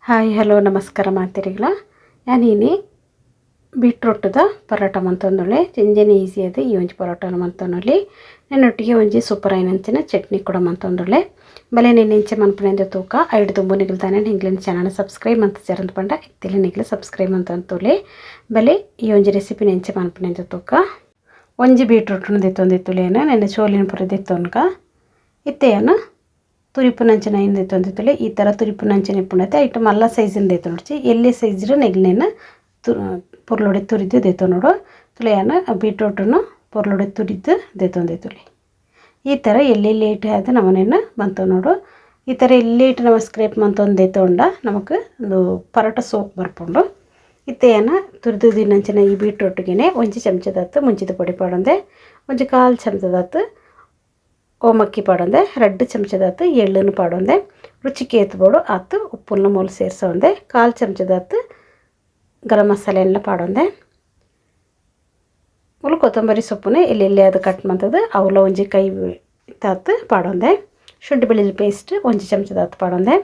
Hi hello ನಮಸ್ಕಾರ ಮಾತಿರಿಗಳ ഞാനിനി ಬೀಟ್ರೂಟದ paratha ಮಂತೊಂದುಲ್ಲೆ ಇಂಜೆನೆ easy ಅದು ಈ ಒಂಜಿ ಪರೋಟನ ಮಂತೊಂದುಲ್ಲೆ ನೆನ್ನೊಟ್ಟಿಗೆ ಒಂಜಿ ಸೂಪರ್ ಆಯಿನಂಚಿನ ಚಟ್ನಿ ಕೂಡ ಮಂತೊಂದುಲ್ಲೆ ಬಲೆ ನೆನ್ನೆಂಚೆ ಮನ್ಪುನೆಂದು ತೂಕ ಐಡು ದುಂಬು ನಿಗಲ್ತಾನೆ ನಿಂಗ್ಲಿನ ಚಾನಲ್ ಸಬ್ಸ್ಕ್ರೈಬ್ ಮಂತ ಜರಂತ ಪಂಡ ಇತ್ತಿಲಿ ನಿಗ್ಲು ಸಬ್ಸ್ಕ್ರೈಬ್ ಮಂತೊಂದುಲ್ಲೆ ಬಲೆ ಈ ಒಂಜಿ ರೆಸಿಪಿ ನೆಂಚೆ ಮನ್ಪುನೆಂದು ತೂಕ ಒಂಜಿ ಬೀಟ್ರೂಟ್ನ ದಿತ್ತೊಂದಿತ್ತುಲೇನ ನೆನ್ನೆ ಚೋಲಿನ ಪುರ ದಿತ್ತೊನ್ಗ ಇತ್ತೆಯನ್ನ ತುರಿಪು ನಂಚಿನ ಏನು ದೈತೊಂದಿತ್ತಲೆ ಈ ಥರ ತುರಿಪು ನಂಚಿನ ಇಪ್ಪುಂಡತೆ ಐಟಮ್ ಮಲ್ಲ ಸೈಜಿನ ದೈತ ನೋಡ್ಚಿ ಎಲ್ಲಿ ಸೈಜ್ರ ನೆಗ್ಲೇನ ಪೊರ್ಲೊಡೆ ತುರಿದು ದೈತ ನೋಡು ತುಳಿಯನ್ನ ಬೀಟ್ರೂಟನ್ನು ಪೊರ್ಲೊಡೆ ತುರಿದು ದೈತೊಂದಿತ್ತಲೆ ಈ ಥರ ಎಲ್ಲಿ ಲೇಟ್ ಆದ ನಮ್ಮನೇನ ಬಂತು ನೋಡು ಈ ಥರ ಎಲ್ಲಿ ನಮ್ಮ ಸ್ಕ್ರೇಪ್ ಮಂತೊಂದು ದೈತೊಂಡ ನಮಗೆ ಒಂದು ಪರೋಟ ಸೋಪ್ ಬರ್ಕೊಂಡು ಇತ್ತೆಯನ್ನ ತುರಿದು ದಿನಂಚಿನ ಈ ಬೀಟ್ರೂಟ್ಗೆ ಒಂಜಿ ಚಮಚದತ್ತು ಮುಂಚಿದ ಪೊಡಿ ಪಾಡೊಂದೆ ಒಂಜಿ ಕಾಲು ಚಮಚದತ್ತು ಓಮಕ್ಕಿ ಪಾಡೊಂದೆ 2 ಚಮಚದತ್ತು ಎಳ್ಳನ್ನು ಪಾಡೊಂದೆ ರುಚಿಗೆ ಏತ್ಬೋಡು ಆತು ಉಪ್ಪನ್ನು ಮೂಲ ಸೇರಿಸೋಂದೆ ಕಾಲು ಚಮಚದತ್ತು ಗರಂ ಮಸಾಲೆ ಎಲ್ಲ ಪಾಡೊಂದೆ ಮೂಲ ಕೊತ್ತಂಬರಿ ಸೊಪ್ಪುನೆ ಎಲ್ಲೆಲ್ಲಿ ಅದು ಕಟ್ ಮಾಡ್ತದೆ ಅವಲ ಒಂಜಿ ಕೈ ತಾತು ಪಾಡೊಂದೆ ಶುಂಠಿ ಬೆಳ್ಳುಳ್ಳಿ ಪೇಸ್ಟ್ ಒಂಜಿ ಚಮಚದತ್ತು ಪಾಡೊಂದೆ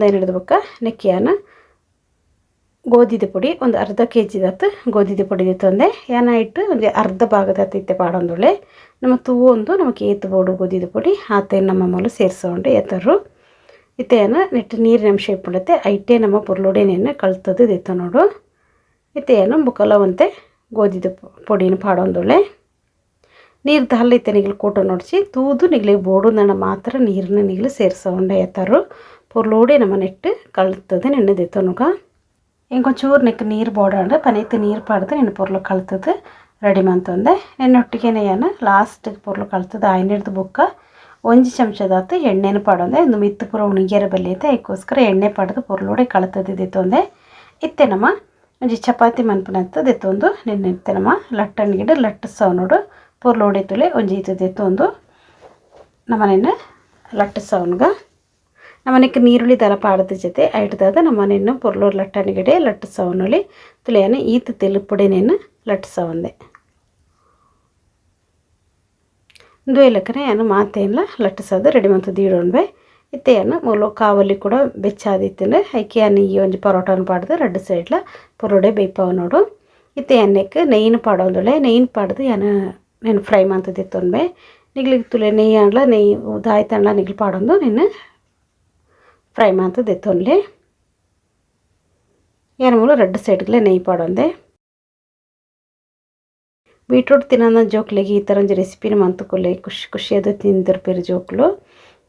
ಏನು ಹಿಡಿದ್ಬೇಕ ನೆಕ್ಕಿಯಾನ ಗೋಧಿದ ಪುಡಿ ಒಂದು ಅರ್ಧ ಕೆಜಿದತ್ತು ಗೋಧಿದ ಪುಡಿ ತಂದೆ ಯಾನ ಇಟ್ಟು ಒಂದು ಅರ್ಧ ಭಾಗದತ್ತು ಇತ್ತೆ ಪಾಡೊಂದುಳ್ಳೆ ನಮ್ಮ ತೂವು ಒಂದು ನಮಗೆ ಏತ್ಬೋಡು ಗೋಧಿದ ಪುಡಿ ಆತೇನು ನಮ್ಮ ಮೂಲ ಸೇರಿಸೋಂಡು ಎತ್ತರು ಇತ್ತೆಯನ್ನ ನೆಟ್ಟು ನೀರಿನ ಅಂಶ ಇಪ್ಪುಂಡತ್ತೆ ಐಟೇ ನಮ್ಮ ಪುರ್ಲೊಡೆನೇನು ಕಳ್ತದ್ದು ದೆತ್ತ ನೋಡು ಇತ್ತೆಯನ್ನ ಬುಕ್ಕಲವಂತೆ ಗೋಧಿದ ಪುಡಿನ ಪಾಡೊಂದುಳ್ಳೆ ನೀರು ಹಲ್ಲ ಇತ್ತೆ ನಿಗ್ಲು ಕೂಟ ನೋಡಿಸಿ ತೂದು ನಿಗ್ಲಿಗೆ ಬೋಡು ನನ್ನ ಮಾತ್ರ ನೀರನ್ನ ನಿಗ್ಲು ಸೇರಿಸೋಂಡೆ ಎತ್ತರು ಪುರ್ಲೋಡೆ ನಮ್ಮ ನೆಟ್ಟು ಕಳ್ತದ್ದು ನೆನ್ನೆ ದೆತ್ತನುಗ ಇಂಕೊಂಚೂರು ನೆಕ್ ನೀರು ಬೋಡಾಂಡು ಪನೈತೆ ನೀರು ಪಾಡ್ದು ನೆನ್ನೆ ಪೊರ್ಲು ಕಳ್ತದ್ದು ರೆಡಿ ಮಂತೊಂದೆ ನೆನ್ನೊಟ್ಟಿಗೆನೆ ಏನು ಲಾಸ್ಟ್ ಪೊರ್ಲು ಕಳ್ತದ್ದು ಆಯ್ನಿಡ್ದು ಬುಕ್ಕ ಒಂಜಿ ಚಮಚದಾತು ಎಣ್ಣೆನ ಪಾಡೊಂದೆ ಒಂದು ಮಿತ್ತು ಪೂರ ಉಣಿಗೆರ ಬಲ್ಲಿಯತೆ ಅದಕ್ಕೋಸ್ಕರ ಎಣ್ಣೆ ಪಾಡ್ದು ಪೊರ್ಲೋಡೆ ಕಳ್ತದ್ದು ದೆತ್ತೊಂದೆ ಇತ್ತೆ ನಮ್ಮ ಒಂಜಿ ಚಪಾತಿ ಮನ್ಪುನಂತ ದೆತ್ತೊಂದು ನೆನ್ನೆತ್ತೆ ನಮ್ಮ ಲಟ್ಟಣ ಗಿಡ ಲಟ್ಟಿಸೋ ನೋಡು ಪೊರ್ಲೋಡೆ ತುಳೆ ಒಂಜಿ ಇದು ದೆತ್ತೊಂದು ನಮ್ಮನೆಯನ್ನು ಲಟ್ಟಿಸೋನ್ಗ ನಮ್ಮನೆಗೆ ನೀರುಳ್ಳಿ ದರ ಪಾಡದ ಜೊತೆ ಐಟದಾದ ನಮ್ಮನೆಯನ್ನು ಪೊರ್ಲೋರ್ ಲಟ್ಟಣಿಗಡೆ ಲಟ್ಟಿಸೋನುಳಿ ತುಳಿಯನ ಈತ ತೆಲುಪುಡೆನೇನು ಲಟ್ಟಿಸೋಂದೆ ದುಯಲಕ್ಕನೆ ಏನು ಮಾತೆಲ್ಲ ಲಟ್ಟಿಸೋದು ರೆಡಿ ಮಂತದ್ದು ಇಡೋಣ್ಬೆ ಇತ್ತೆಯನ್ನು ಮೂಲ ಕಾವಲಿ ಕೂಡ ಬೆಚ್ಚಾದಿತ್ತಂದ್ರೆ ಐಕೆ ಅನ್ನ ಈ ಒಂಜಿ ಪರೋಟನ ಪಾಡ್ದು 2 ಸೈಡ್ಲ ಪೊರೋಡೆ ಬೇಯ್ಪಾವ ನೋಡು ಇತ್ತೆ ಎಣ್ಣೆಗೆ ನೆಯ್ಯಿನ ಪಾಡೋದುಳೆ ನೆಯ್ಯಿನ ಪಾಡ್ದು నేను ಫ್ರೈ ಮಂತದಿತ್ತೊನ್ಬೆ ನಿಗ್ಲಿಗೆ ತುಲೆ ನೆಯ್ಯಿ ಆಂಡ್ಲ ನೆಯ್ಯಿ ಉದಾಯ್ತಂಡ್ಲ ನಿಗ್ಲು ಪಾಡೊಂದು ನಿನ್ನ ಫ್ರೈ ಮಂತದಿತ್ತೊನ್ಲೆ ಏನು ಮೂಲ 2 ಸೈಡ್ಗಲೆ ನೆಯ್ಯಿ ಪಾಡೊಂದೆ ಬೀಟ್ರೂಟ್ ತಿನ್ನೋನ ಜೋಕ್ಲಿಗೆ ಈ ಥರ ಒಂದು ರೆಸಿಪಿನ ಮಂತುಕೊಲ್ಲೆ ಖುಷಿ ಅದು ತಿಂದಿರ್ಪೇರು ಜೋಕ್ಲು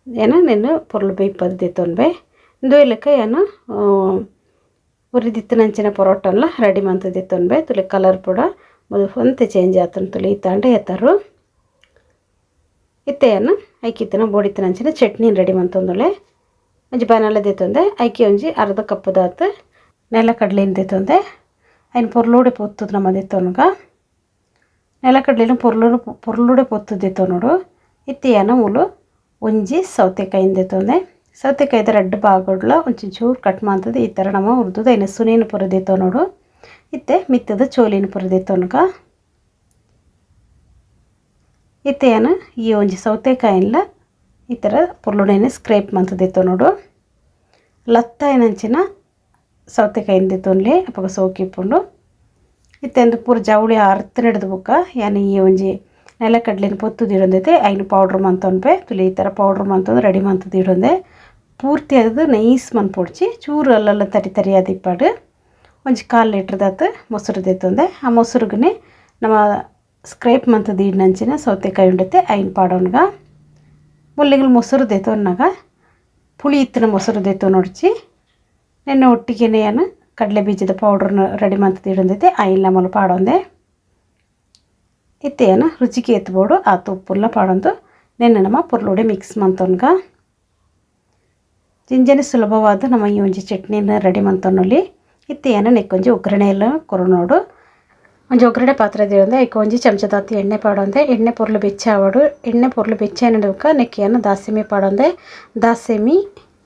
ಏನೋ ನೆನ್ನು ಪೊರ್ಲು ಬೇಯ್ಪದ್ದು ದೆತ್ತೊನ್ಬೆ ದುಯ್ಲಕ್ಕ ಏನು ಉರಿದಿತ್ತು ನಂಚಿನ ಪರೋಟನ್ಲ ರೆಡಿ ಮಂತದಿತ್ತೊನ್ಬೆ ತುಲೆ ಕಲರ್ ಕೂಡ ಒಂತೆ ಚೇಂಜ್ ಆತನ ತುಲೆ ಇತ್ತಾಂಡೆ ಎತ್ತರು ಇತ್ತೆಯನ್ನು ಐಕಿತ್ತನ ಬೋಡಿತ್ತು ನಂಚಿನ ಚಟ್ನಿ ರೆಡಿ ಮಂತೊಂದುಳೆ ಒಂಜಿ ಬನಲ ದೆತ್ತೊಂದೆ ಐಕಿ ಒಂಜಿ ಅರ್ಧ ಕಪ್ಪದಾತು ನೆಲಕಡ್ಲೆನ ದೆತ್ತೊಂದೆ ಐನ್ ಪೊರ್ಲೋಡೆ ಪೊತ್ತುದು ನಮ್ಮ ದೆತ್ತೊನ್ಗ ನೆಲಕಡ್ಲೆನ ಪೊರ್ಲೋಡೆ ಪೊತ್ತು ದೆತ್ತೊ ನೋಡು ಇತ್ತೆಯನ ಮೂಲು ಒಂಜಿ ಸೌತೆಕಾಯಿನ ದೆತ್ತೊಂದೆ ಸೌತೆಕಾಯಿದ 2 ಭಾಗಡ್ಲ ಒಂಚೂರು ಚೂರು ಕಟ್ ಮಾಡ್ತದೆ ಈ ಥರ ನಮ್ಮ ಹುರಿದು ಐನ ಸುನೇನ ಪುರ ದೆತ್ತೊ ನೋಡು ಇತ್ತೆ ಮಿತ್ತದ ಚೋಲಿನ ಪುರ ದೆತ್ತೊನ್ಗ ಇತ್ತೆಯನ ಈ ಒಂಜಿ ಸೌತೆಕಾಯಿಲ್ಲ ಈ ಥರ ಪೊರ್ಲುಡೇನೆ ಸ್ಕ್ರೇಪ್ ಮಂತದಿತ್ತು ನೋಡು ಲತ್ತಾಯಿನಂಚಿನ ಸೌತೆಕಾಯಿನ ದೆತ್ತೊನ್ಲೆ ಅಪ್ಪಗ ಸೋಕಿಪ್ಪುಂಡು ಇತ್ತೆಂದು ಪೂರ ಜವಳಿ ಅರ್ಥ ಹಿಡಿದು ಬುಕ್ಕ ಯಾನು ಈ ಒಂಜಿ ನೆಲಕಡ್ಲಿನ ಪೊತ್ತುದು ಇಡೊಂದೈತೆ ಐನು ಪೌಡ್ರ್ ಮಂತೊನ್ಪೆ ತುಲಿ ಈ ಥರ ಪೌಡ್ರ್ ಮಂತೊಂದು ರೆಡಿ ಮಂತದ್ದು ಇಡೊಂದೆ ಪೂರ್ತಿ ಅದು ನೈಸ್ ಮನ್ಪೊಡ್ಚಿ ಚೂರು ಅಲ್ಲೆಲ್ಲ ತರಿ ಅದಿಪ್ಪಾಡು ಒಂಜಿ 1/4 ಲೀಟ್ರದಾತು ಮೊಸರು ದೆತ್ತೊಂದೆ ಆ ಮೊಸರುಗನೆ ನಮ್ಮ ಸ್ಕ್ರೇಪ್ ಮಂತದ್ದು ಇಡ್ನಂಚಿನ ಸೌತೆಕಾಯಿ ಉಂಡೈತೆ ಐನು ಪಾಡೋನ್ಗ ಮುಲ್ಲಿಗಳು ಮೊಸರು ದೆತ್ತೊನ್ನಾಗ ಪುಳಿ ಇತ್ತಿನ ಮೊಸರು ದೆತ್ತೊ ನೋಡ್ಚಿ ನೆನ್ನೆ ಒಟ್ಟಿಗೆನೆ ಏನು ಕಡಲೆ ಬೀಜದ ಪೌಡ್ರನ್ನ ರೆಡಿ ಮಂತದ್ದು ಇಡೊಂದೈತೆ ಐಲ್ಲ ಮೂಲ ಪಾಡೊಂದೆ ಇತ್ತೆಯನ್ನು ರುಚಿಗೆ ಎತ್ಬೋಡು ಆತು ಉಪ್ಪುಲ್ಲ ಪಾಡೊಂದು ನೆನ್ನೆ ನಮ್ಮ ಪುರ್ಲೋಡೆ ಮಿಕ್ಸ್ ಮಂತೊನ್ಗ ಜಿಂಜನೆ ಸುಲಭವಾದ ನಮ್ಮ ಈ ಒಂಜಿ ಚಟ್ನಿನ ರೆಡಿ ಮಂತೊನ್ನುಲಿ ಇತ್ತೆಯನ್ನು ನೆಕ್ಕೊಂಜಿ ಒಗ್ಗರಣೆ ಎಲ್ಲ ಕೊರು ನೋಡು ಒಂಜಿ ಒಗ್ಗರಣೆ ಪಾತ್ರೆ ಇಡೊಂದೆ ಐಕ ಒಂಜಿ ಚಮಚದಾತು ಎಣ್ಣೆ ಪಾಡೊಂದೆ ಎಣ್ಣೆ ಪೊರ್ಲು ಬೆಚ್ಚಾವಡು ಎಣ್ಣೆ ಪೊರ್ಲು ಬೆಚ್ಚ ನೆಕ್ಕಿಯನ್ನು ದಾಸೆಮಿ ಪಾಡೊಂದೆ ದಾಸೆಮಿ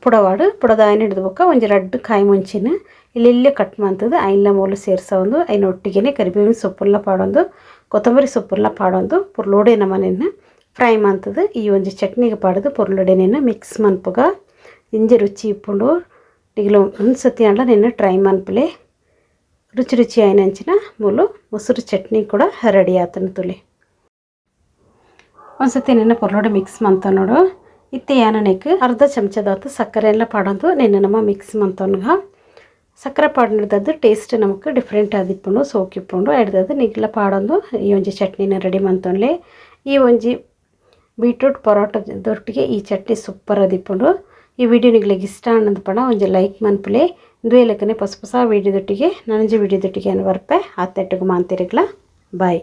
ಪುಡವಾಡು ಪುಡದ ಆಯ್ನ ಹಿಡಿದ್ಬೇಕ ಒಂಜಿ 2 ಕಾಯಿ ಮುಂಚಿನ ಇಲ್ಲೆಲ್ಲೇ ಕಟ್ ಮಾಡ್ತದೆ ಐನ್ಲ ಮೂಲ ಸೇರಿಸೋಂದು ಐನ ಒಟ್ಟಿಗೆ ಕರಿಬೇವಿನ ಸೊಪ್ಪೆಲ್ಲ ಪಾಡೊಂದು ಕೊತ್ತಂಬರಿ ಸೊಪ್ಪೆಲ್ಲ ಪಾಡೊಂದು ಪುರ್ಲೋಡೆ ನಮ್ಮನೆಯನ್ನು ಫ್ರೈ ಮಾಡ್ತದೆ ಈ ಒಂಜಿ ಚಟ್ನಿಗೆ ಪಾಡೋದು ಪೊರ್ಲೊಡೆನೇನ ಮಿಕ್ಸ್ ಮನ್ಪುಗ ಇಂಜೆ ರುಚಿ ಇಪ್ಪುಂಡು ಟಿಗ್ಲು ಒಂದು ಸತಿ ಅಂಡ ನಿನ್ನ ಟ್ರೈ ಮನ್ಪಲೆ ರುಚಿ ರುಚಿ ಆಯ್ನಂಚಿನ ಮೂಲು ಮೊಸರು ಚಟ್ನಿ ಕೂಡ ರೆಡಿ ಆತನ ತುಲಿ ಒಂದು ಸತಿ ನಿನ್ನ ಪೊರ್ಲೋಡೆ ಮಿಕ್ಸ್ ಮಂತ ನೋಡು ಇತ್ತೆ ಯಾನನೆಕ್ ಅರ್ಧ ಚಮಚದಾತು ಸಕ್ಕರೆ ಎಲ್ಲ ಪಾಡೋದು ನಿನ್ನ ನಮ್ಮ ಮಿಕ್ಸ್ ಮಂತವನ್ಗ ಸಕ್ಕರೆ ಪಾಡಿನದ್ದು ಟೇಸ್ಟ್ ನಮಗೆ ಡಿಫ್ರೆಂಟ್ ಆದಿಪ್ಪುಂಡು ಸೋಕಿಪ್ಪುಂಡು ಎಡ್ದದು ನಿಗ್ಲ ಪಾಡೊಂದು ಈ ಒಂಜಿ ಚಟ್ನಿನ ರೆಡಿ ಮಂತೊನ್ಲೆ ಈ ಒಂಜಿ ಬೀಟ್ರೂಟ್ ಪರೋಟದೊಟ್ಟಿಗೆ ಈ ಚಟ್ನಿ ಸೂಪರ್ ಆದಿಪ್ಪುಂಡು ಈ ವಿಡಿಯೋ ನಿಗ್ಲಿಗೆ ಇಷ್ಟ ಅನ್ನೋದು ಪಣ ಒಂಜಿ ಲೈಕ್ ಮನ್ಪುಲೆ ದುಯೆಲಕನೆ ಹೊಸ ಹೊಸ ವಿಡಿಯೋದೊಟ್ಟಿಗೆ ನನಂಜಿ ವಿಡಿಯೋದೊಟ್ಟಿಗೆ ಅನ್ನು ಬರ್ಪೆ ಆತ್ತೆಟ್ಟಿಗೆ ಮಾಂತಿರಿಗ್ಲ ಬಾಯ್.